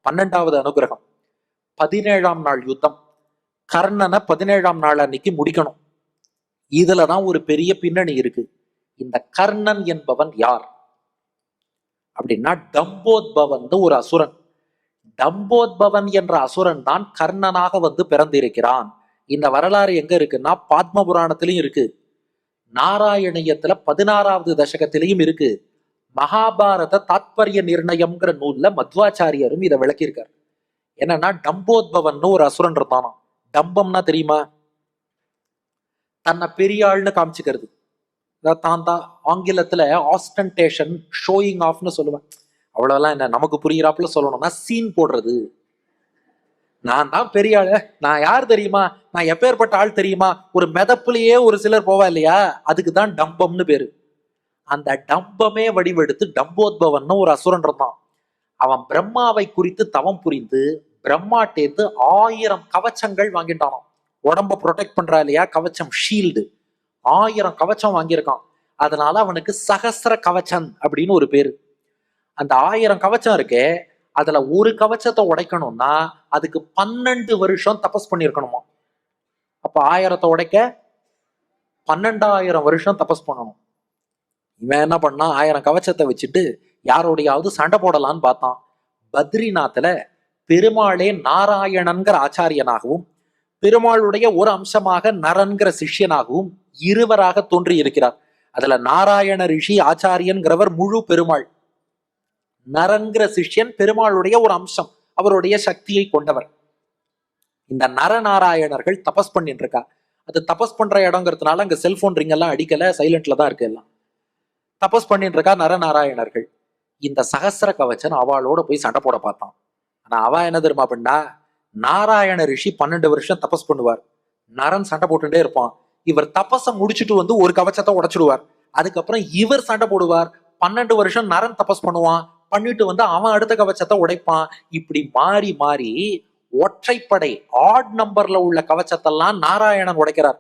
12வது அனுகிரகம். 17ஆம் நாள் யுத்தம். கர்ணனை 17ஆம் நாள் அன்னைக்கு முடிக்கணும். இதுலதான் ஒரு பெரிய பின்னணி இருக்கு. இந்த கர்ணன் என்பவன் யார் அப்படின்னா, டம்போத்பவன் ஒரு அசுரன். டம்போத்பவன் என்ற அசுரன் தான் கர்ணனாக பிறந்திருக்கிறான். இந்த வரலாறு எங்க இருக்குன்னா, பாத்ம புராணத்திலையும் இருக்கு, நாராயணியத்துல 16வது தசகத்திலையும் இருக்கு, மகாபாரத தாத்பரிய நிர்ணயம்ங்கிற நூல்ல மத்வாச்சாரியரும் இதை விளக்கியிருக்கார். என்னன்னா, டம்போத்பவன் ஒரு அசுரன் இருந்தானா. டம்பம்னா தெரியுமா? தன்னை பெரிய ஆள்னு காமிச்சுக்கிறது. தான் தான் ஆங்கிலத்துல ஆஸ்டன்டேஷன், ஷோயிங் ஆஃப்னு சொல்லுவேன். அவ்வளவுலாம் என்ன, நமக்கு புரியுறாப்புல சொல்லணும்னா சீன் போடுறது. நான் தான் பெரிய ஆளு, நான் யார் தெரியுமா, நான் எப்பேற்பட்ட ஆள் தெரியுமா, ஒரு மெதப்புலயே ஒரு சிலர் போவா இல்லையா, அதுக்குதான் டம்பம்னு பேரு. அந்த டம்பமே வடிவெடுத்து டம்போத்பவன் ஒரு அசுரன் இருந்தான். அவன் பிரம்மாவை குறித்து தவம் புரிந்து பிரம்மாட்டேந்து 1000 கவச்சங்கள் வாங்கிட்டானான். உடம்ப ப்ரொடெக்ட் பண்றா இல்லையா கவச்சம், ஷீல்டு, 1000 கவச்சம் வாங்கியிருக்கான். அதனால அவனுக்கு சகஸ்ர கவச்சன் அப்படின்னு ஒரு பேரு. அந்த 1000 கவச்சம் இருக்கே, அதுல ஒரு கவச்சத்தை உடைக்கணும்னா அதுக்கு 12 வருஷம் தபஸ் பண்ணிருக்கணுமா. அப்ப 1000 உடைக்க 12,000 வருஷம் தபஸ் பண்ணணும். இவன் என்ன பண்ணா, 1000 கவச்சத்தை வச்சுட்டு யாரோடையாவது சண்டை போடலான்னு பார்த்தான். பத்ரிநாத்ல பெருமாளே நாராயணன்கிற ஆச்சாரியனாகவும் பெருமாளுடைய ஒரு அம்சமாக நரன்கிற சிஷ்யனாகவும் இருவராக தோன்றி இருக்கிறார். அதுல நாராயண ரிஷி ஆச்சாரியன்கிறவர் முழு பெருமாள், நரன்கிற சிஷ்யன் பெருமாளுடைய ஒரு அம்சம், அவருடைய சக்தியை கொண்டவர். இந்த நரநாராயணர்கள் தபஸ் பண்ணிட்டு இருக்கா. அது தபஸ் பண்ற இடங்கிறதுனால அங்க செல்போன் ரிங் எல்லாம் அடிக்கல, சைலண்ட்ல தான் இருக்கு எல்லாம். தபஸ் பண்ணிட்டு இருக்கா நரநாராயணர்கள். இந்த சகஸ்ர கவச்சன் அவளோட போய் சண்டை போட பார்த்தான். ஆனா அவ என்ன தெரியுமா பண்ணா, நாராயண ரிஷி 12 வருஷம் தபஸ் பண்ணுவார், நரன் சண்டை போட்டுட்டே இருப்பான். இவர் தபஸ முடிச்சுட்டு ஒரு கவச்சத்தை உடைச்சிடுவார். அதுக்கப்புறம் இவர் சண்டை போடுவார். 12 வருஷம் நரன் தபஸ் பண்ணுவான், பண்ணிட்டு அவன் அடுத்த கவச்சத்தை உடைப்பான். இப்படி மாறி மாறி ஒற்றைப்படை ஆட் நம்பர்ல உள்ள கவச்சத்தெல்லாம் நாராயணன் உடைக்கிறார்.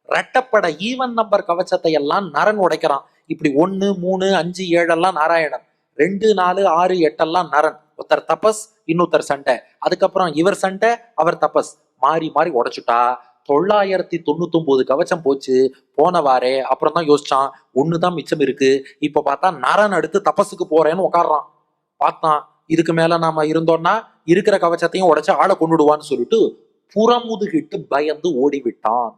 ரெட்டப்படை ஈவன் நம்பர் கவச்சத்தை எல்லாம் நரன் உடைக்கிறான். இப்படி 1, 3, 5, 7 எல்லாம் நாராயணன், 2, 4, 6, 8 எல்லாம் நரன். ஒருத்தர் தபஸ், இன்னொருத்தர் சண்டை, அதுக்கப்புறம் இவர் சண்டை, அவர் தபஸ், மாறி மாறி உடைச்சுட்டா 999 கவச்சம் போச்சு. போனவாரே அப்புறம் தான் யோசிச்சான், ஒண்ணுதான் மிச்சம் இருக்கு. இப்ப பார்த்தா நரன் அடுத்து தபஸுக்கு போறேன்னு உட்காடுறான். பார்த்தான், இதுக்கு மேல நாம இருந்தோம்னா இருக்கிற கவச்சத்தையும் உடைச்சு ஆளை கொண்டுடுவான்னு சொல்லிட்டு புறமுதுகிட்டு பயந்து ஓடிவிட்டான்.